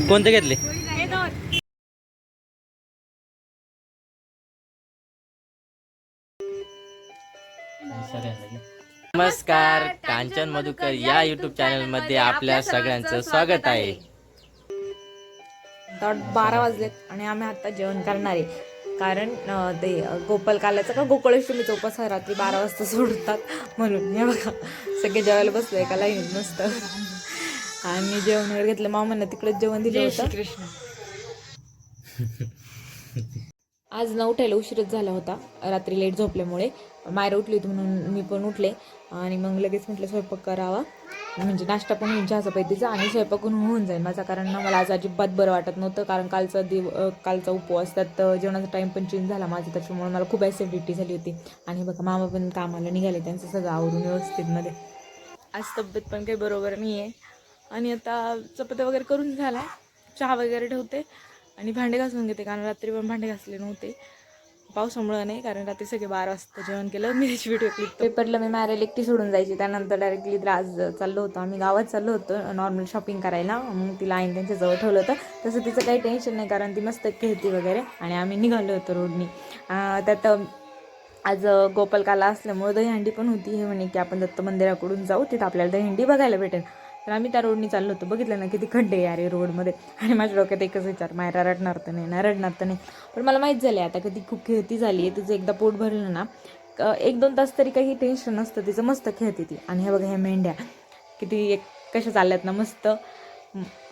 कोणते घेतले? नमस्कार, कांचन मधुकर या युट्यूब चॅनल मध्ये आपल्या सगळ्यांचं स्वागत आहे. 12 वाजलेत आणि आम्ही आता जेवण करणार आहे. कारण ते गोपाल काल्याचा का गोकुळाष्टमीचा उपास रात्री 12 वाजता सोडतात म्हणून. हे बघा सगळे जेवायला बसले एका लाईनीत मस्त. आणि जेवण वगैरे घेतलं. मामांना तिकडेच जेवण दिलं होतं. कृष्ण आज न उठायला उशीरच झाला होता, रात्री लेट झोपल्यामुळे. मायरा उठली होती म्हणून मी पण उठले आणि मग लगेच म्हटलं स्वयंपाक करावा, म्हणजे नाश्ता पण होईल चहाचा पैतीचा आणि स्वयंपाक पण होऊन जाईल माझा. कारण ना मला आज अजिबात बरं वाटत नव्हतं. कारण कालचा उपवास, त्यात जेवणाचा टाईम पण चेंज झाला माझा, त्याच्यामुळे मला खूप ॲसिडिटी झाली होती. आणि बघा मामा पण कामाला निघाले, त्यांचं सगळं आवरून व्यवस्थितमध्ये. आज तब्येत पण काही बरोबर नाही आहे. आणि आता चपात्या वगैरे करून झाला, चहा वगैरे ठेवते आणि भांडे घासून घेते. कारण रात्री पण भांडे घासले नव्हते पावसामुळे नाही, कारण रात्री सगळे 12 वाजता जेवण केलं. मी त्याची व्हिडिओ क्लिप पेपरला मी मारायला एकटी सोडून जायची. त्यानंतर डायरेक्टली आज चाललो होतो आम्ही, गावात चाललो होतो नॉर्मल शॉपिंग करायला. मग तिला आईन त्यांच्या जवळ ठेवलं होतं. तसं तिचं काही टेन्शन नाही, कारण ती मस्त खेळती वगैरे. आणि आम्ही निघालो होतो रोडनी. त्यात आज गोपालकाला असल्यामुळे दहीहंडी पण होती. हे म्हणे की आपण दत्त मंदिराकडून जाऊ, तिथं आपल्याला दहीहंडी बघायला भेटेल. तर आम्ही त्या रोडनी चाललो होतो. बघितलं ना किती खड्डे आहे रोडमध्ये. आणि माझ्या डोक्यात एकच विचार, मायरा रडणार तर नाही ना, रडणार तर नाही. पण मला माहीत झालं आता कधी खूप खेळती झाली आहे. तिचं एकदा पोट भरलं ना 1-2 तास तरी काही टेन्शन नसतं तिचं, मस्त खेळते ती. आणि हे बघा ह्या मेंढ्या किती कशा चालल्यात ना मस्त,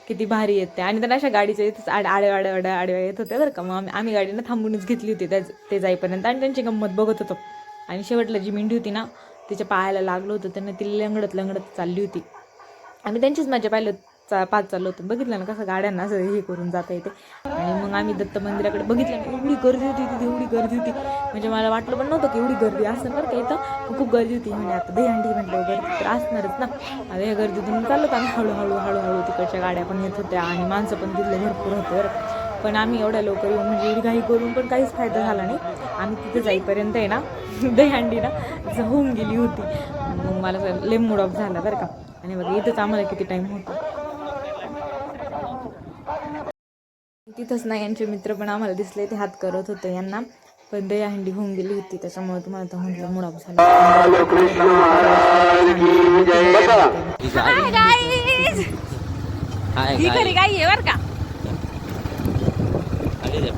किती भारी येते. आणि त्यांना अशा गाडीच्या इथंच आडव्या येत होत्या बरं का. मग आम्ही गाडीनं थांबूनच घेतली होती ते जाईपर्यंत आणि त्यांची गंमत बघत होतो. आणि शेवटला जी मेंढी होती ना, तिच्या पायाला लागलं होतं, त्यांना ती लंगडत चालली होती. आम्ही त्यांचीच मजा पाहिलं, पाच चाललो होतो. बघितलं ना कसं गाड्यांना असं हे करून जाता येते. आणि मग आम्ही दत्त मंदिराकडे बघितलं ना, एवढी गर्दी होती तिथे, एवढी गर्दी होती. म्हणजे मला वाटलं पण नव्हतं की एवढी गर्दी असं बरं का इथं, खूप गर्दी होती. म्हणजे आता दहीहंडी म्हटलं गर्दी तर असणारच ना. आता या गर्दीतून चाललो होतं आम्ही हळूहळू. तिकडच्या गाड्या पण येत होत्या आणि माणसं पण तिथले भरपूर होते बरं. पण आम्ही एवढ्या लवकर येऊन म्हणजे एवढी घाई करून पण काहीच फायदा झाला नाही. आम्ही तिथे जाईपर्यंत आहे ना दहीहंडी ना होऊन गेली होती. मग मला लय मूड ऑफ झाला बरं का. आणि बघा इथंच आम्हाला किती टाईम होतो. तिथंच ना यांचे मित्र पण आम्हाला दिसले, ते हात करत होते यांना. पण दहीहंडी होऊन गेली होती, त्याच्यामुळे तुम्हाला तर म्हटलं मूड ऑफ झाला.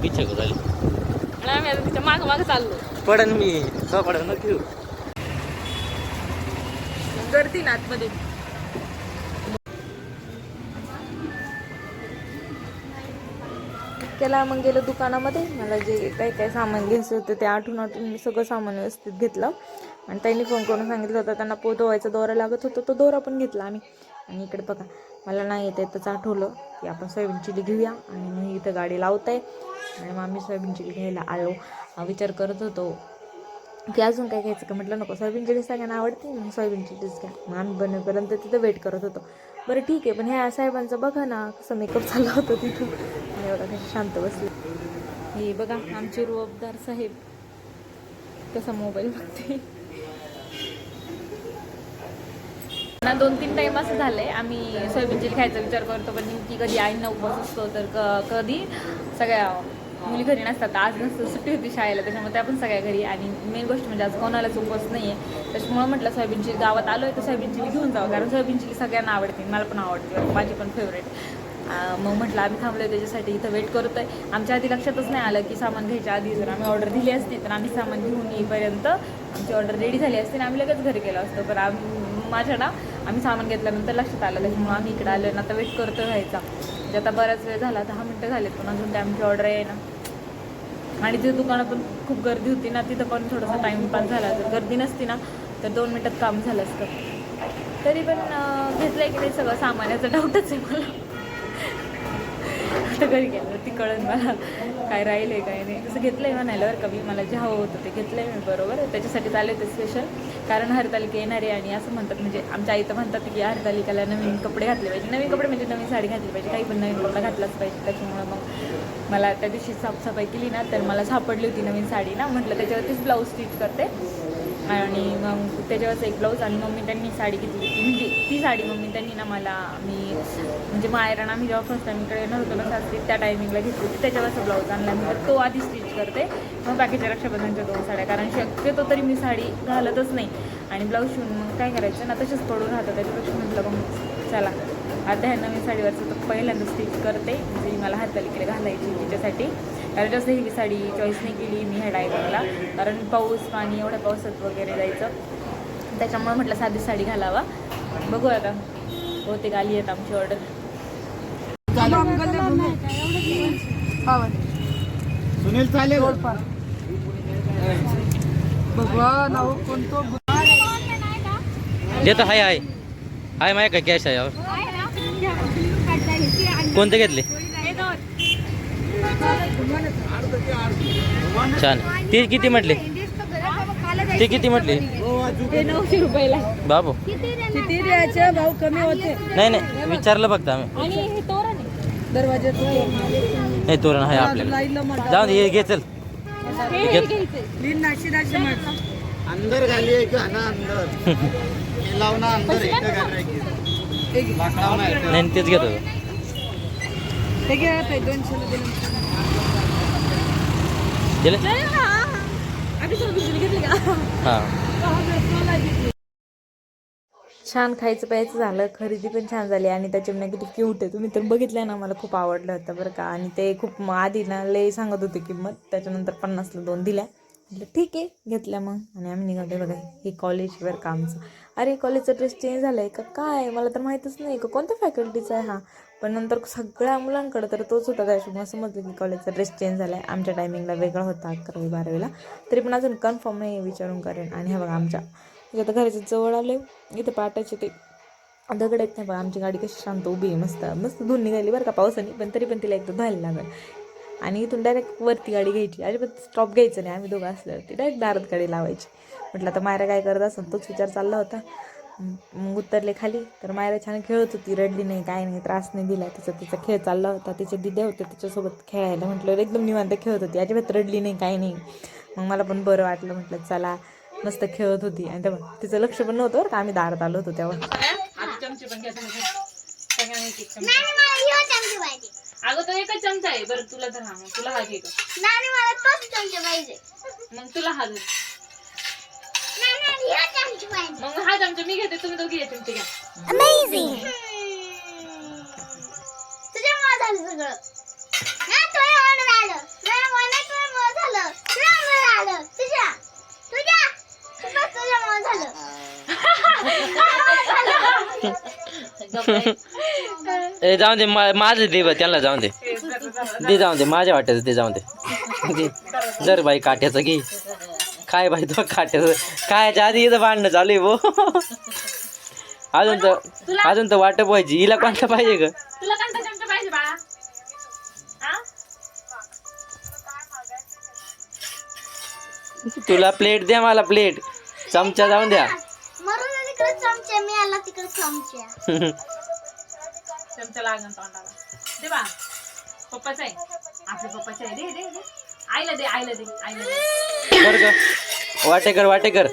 पिछे को झाली आम्ही आता तिच्या मागं चाललो. पडन मी पडन न घेऊ गर्दी ना आतमध्ये. त्याला मग गेलं दुकानामध्ये. मला जे काही सामान घ्यायचं होतं ते आठवून मी सगळं सामान व्यवस्थित घेतलं. आणि त्यांनी फोन करून सांगितलं होतं त्यांना पोतवायचा दोरा लागत होता, तो दोरा पण घेतला आम्ही. आणि इकडे बघा मला नाही येत आहे, त्याचं आठवलं की आपण सोयाबीन चिली घेऊया. आणि मग इथं गाडी लावताय आणि मग आम्ही सोयाबीन चिली घ्यायला आलो. विचार करत होतो की अजून काय घ्यायचं का, म्हटलं नको, सोयाबीन चिली सगळ्यांना आवडते, मग सोयाबीन चिलीच घ्या. मग आम्ही बनवेपर्यंत तिथं वेट करत होतो. बरं ठीक आहे, पण ह्या साहेबांचं बघा ना कसं मेकअप चालला होता तिथून. आणि एवढा कशी शांत बसली. हे बघा आमचे रुबाबदार साहेब कसा मोबाईल बघते ना. 2-3 टाईम असं झालंय आम्ही सोयाबीन चिली खायचा विचार करतो, पण की कधी आईंना उपवास असतो तर कधी सगळ्या मुली घरी नसतात. आज नसतं, सुट्टी होती शाळेला, त्याच्यामुळे त्या पण सगळ्या घरी. आणि मेन गोष्ट म्हणजे आज कोणालाच उपवास नाही आहे. त्याच्यामुळे म्हटलं सोयाबीन चिली गावात आलो आहे तर सोयाबीन चिली घेऊन जावं, कारण सोयाबीन चिली सगळ्यांना आवडते, मला पण आवडते, माझी पण फेवरेट. मग म्हटलं आम्ही थांबलो त्याच्यासाठी, इथं वेट करतो आहे. आमच्या आधी लक्षातच नाही आलं की सामान घ्यायच्या आधी जर आम्ही ऑर्डर दिली असती तर आम्ही सामान घेऊन येईपर्यंत आमची ऑर्डर रेडी झाली असते आणि आम्ही लगेच घरी गेलो असतो. पण आम्ही सामान घेतल्यानंतर लक्षात आलं, त्याच्यामुळे आम्ही इकडे आलो ना आता वेट करतो व्हायचा. म्हणजे आता बराच वेळ झाला, 10 मिनटं झालेत, पण अजून ते आमची ऑर्डर आहे ना. आणि तिथे दुकानात पण खूप गर्दी होती ना, तिथं पण थोडासा टाईमपास झाला. जर गर्दी नसती ना तर 2 मिनटात काम झालं असतं. तरी पण घेतलं आहे की नाही सगळं सामान, याचा डाऊटच आहे मला. आता घरी गेलं ती कळन मला काय राहिलं आहे काय नाही. तसं घेतलं आहे म्हणायला बरं का मी, मला जे हवं होतं ते घेतलं आहे मी बरोबर. त्याच्यासाठी आले होते स्पेशल, कारण हरतालिका येणार आहे. आणि असं म्हणतात, म्हणजे आमच्या आई तर म्हणतात की हरतालिकाला नवीन कपडे घातले पाहिजे. नवीन कपडे म्हणजे नवीन साडी घातली पाहिजे, काही पण नवीन कपडा घातलाच पाहिजे. त्याच्यामुळं मग मला त्या दिवशी साफसफाई केली ना तर मला सापडली होती नवीन साडी ना, म्हटलं त्याच्यावरतीच ब्लाऊज स्टिच करते. आणि मग त्याच्यावरच एक ब्लाऊज आणि मम्मी त्यांनी साडी घेतली होती, म्हणजे ती साडी मम्मी त्यांनी ना मला म्हणजे मायरा आम्ही जेव्हा फर्स्ट टाइम इकडे येणार होतो ना सासरी त्या टायमिंगला घेतली होती, त्याच्यावरचा ब्लाऊज आणला मी, तर तो आधी स्टिच करते मग बाकीच्या रक्षाबंधनच्या 2 साड्या, कारण शक्यतो तरी मी साडी घालतच नाही आणि ब्लाऊज शिवून मग काय करायचं ना तसेच पडून राहतं, त्याच्यापेक्षा म्हटलं मग चला आता ह्या नवीन साडीवरचं तर पहिल्यांदा स्टिच करते, म्हणजे मला हातालिकडे घालायची तिच्यासाठी, कारण जास्त ही साडी चॉईस नाही केली मी ह्या टायमिंगला, कारण पाऊस पाणी एवढ्या पावसात वगैरे जायचं, त्याच्यामुळे म्हटलं साधी साडी घालावा. बघू आता बहुतेक आली आहेत आमची ऑर्डर. सुनील चालेल देतो. हाय हाय हाय माझ्या काय कॅश आहे यावर. कोणते घेतले छान. ते किती म्हटले ते किती म्हटले 900 रुपयाला बाबू. किती द्यायचे भाऊ कमी होते नाही नाही विचारलं फक्त आम्ही. आणि हे तोरण आहे. दरवाज्यात हे तोरण आहे आपल्याला. जाऊ दे हे घे चल. अंदर घालिए क्या ना अंदर लावना अंदर नाही तेच घेतो. दिले हां. छान खायचं प्यायचं झालं, खरेदी पण छान झाली आणि त्याच्यामुळे किती क्यूट आहे, तुम्ही तर बघितलं ना, मला खूप आवडलं होतं बरं का. आणि ते खूप आधी ना लय सांगत होते किंमत, त्याच्यानंतर 50ला 2 दिल्या, म्हटलं ठीक आहे घेतल्या मग. आणि आम्ही निघालो बघा, हे कॉलेजवर का आमचं. अरे कॉलेजचा ड्रेस चेंज झाला आहे का काय, मला तर माहीतच नाही का कोणत्या फॅकल्टीचा आहे हा, पण नंतर सगळ्या मुलांकडे तर तोच होता, त्याच्यामुळे समजलं की कॉलेजचा ड्रेस चेंज झाला आहे. आमच्या टायमिंगला वेगळा होता 11वी 12वीला, तरी पण अजून कन्फर्म नाही विचारून करेन. आणि हे बघा आमच्या आता घराच्या जवळ आले, इथं पाटाचे ते दगड आहेत नाही बघा, आमची गाडी कशी शांत उभी आहे, मस्त मस्त धुवून निघाली बरं का पावसाने, पण तरी पण तिला एकदा धुवायला लागेल. आणि इथून डायरेक्ट वरती गाडी घ्यायची, अजिबात स्टॉप घ्यायचं नाही, आम्ही दोघं असल्यावरती डायरेक्ट दारात गाडी लावायची. म्हटलं आता मायरा काय करत असं तोच विचार चालला होता. मग उतरले खाली, तर मायरा छान खेळत होती, रडली नाही काय नाही, त्रास नाही दिला, तिचा खेळ चालला होता, तिचे दिदे होते तिच्यासोबत खेळायला, म्हटलं एकदम निवांत खेळत होती, अजिबात रडली नाही काय नाही. मग मला पण बरं वाटलं, म्हटलं चला मस्त खेळत होती. आणि तेव्हा तिचं लक्ष पण नव्हतं बरं का, आम्ही दारात आलो होतो तेव्हा. अगं तो एकच चमचा आहे बरं, तुला तर हा तुला हा घे मग तुला हा मग हा चमचा मी घेते, तुम्ही दोघी घे चमचे घ्या. Amazing! तुझ्यामुळे झालं सगळं. तुझ्यामुळे झालं. तुझ्यामुळे झालं. तुझ्यामुळे झालं. तुझ्यामुळे झालं. ए जाऊन दे माझं दे बा त्यांना, जाऊन दे दे, जाऊन दे माझ्या वाट्याचं ते, जाऊन दे जर बाई काट्याचं घे. काय बाई तो काट्याचं खायच्या आधी इथं भांडणं चालू आहे भो. अजून तर वाटप व्हायची. हिला कोणता पाहिजे ग? तुला कोणता चमचा पाहिजे बाळा? तुला प्लेट द्या, मला प्लेट. चमचा जाऊन द्या. मरून तिकडे चमचे, मी आला तिकडे चमचे. चमचा लागन तोंडाला दे बा. पप्पाचा आहे, आपल्या पप्पाचा आहे. दे दे दे आईला दे, आईला दे, आईला दे. कर ग वाटेकर वाटेकर.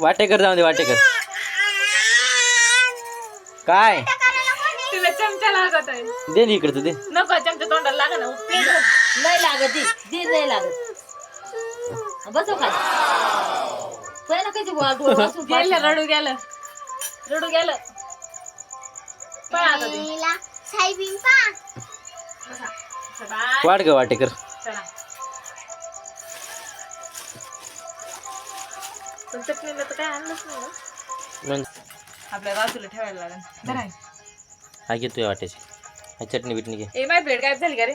वाटेकर जाऊन दे वाटेकर. काय तुला चमचा लागत आहे? दे इकडे तू दे. नको चमचा तोंडाला लागा ना. नाही लागत ती नाही लागत. बसव खाली. पहिला कधी वाचून गेलं रडू गेलं, रडू गेलं. पण आता दे. नीला, साईबिन पा. बसा. शाबास. वाट ग वाटेकर. चला. पण चटणीला तर काय आणलंच नाही ना. मग आपल्या बाजूला ठेवायला लागेल. धराय. हा घे तुझ्या वाट्याची. हा चटणी बिटणी घे. ए माय प्लेट गायब झाली का रे?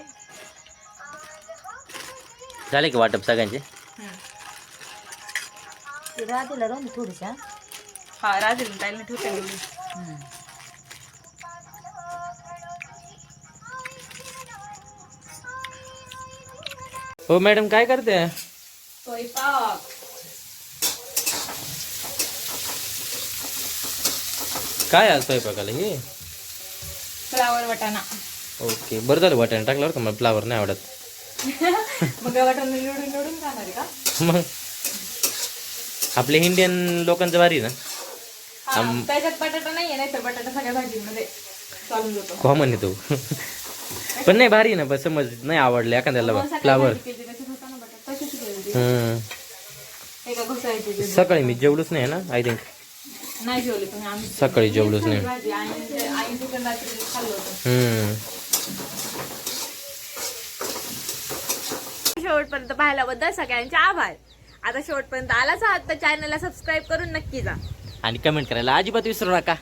झाले की वाटप सगळ्यांचे? राधीला राहून थोडीशा. हा राजूला ताईला ठेवते मी. हो मॅडम काय करते? स्वयंपाक. काय आज स्वयंपाकाला हे? फ्लावर वाटाणा. ओके बरं झालं वाटाणे टाकल्यावर का मला फ्लावर नाही आवडत. मग वाटण निवडून निवडून खाणार आहे का? मग आपले इंडियन लोकांचं भारी ना, हा, त्याच्यात बटाटा नाहीये, नाही तर बटाटा सगळ्या भाजीमध्ये चालून जातो. कॉमन आहे तो. पण नाही भारी ना, बस समज नाही आवडलं एखाद्याला मग सगळ्या फ्लावर. भाजी केली त्याच्यात होता ना बटाटा, तशीच केली ती. एका घुसायची सकाळी मी जेवलोच नाही ना, आय थिंक नाही जेवले तुम्ही. आम्ही सकाळी जेवलोच नाही. भाजी आणि चिकन रात्री खाल्लं होतं. शेवटपर्यंत पाहिल्याबद्दल सगळ्यांचे आभार. आता शेवटपर्यंत आलाच आहात तर चॅनलला सबस्क्राईब करून नक्की जा. आणि कमेंट करायला अजिबात विसरू नका.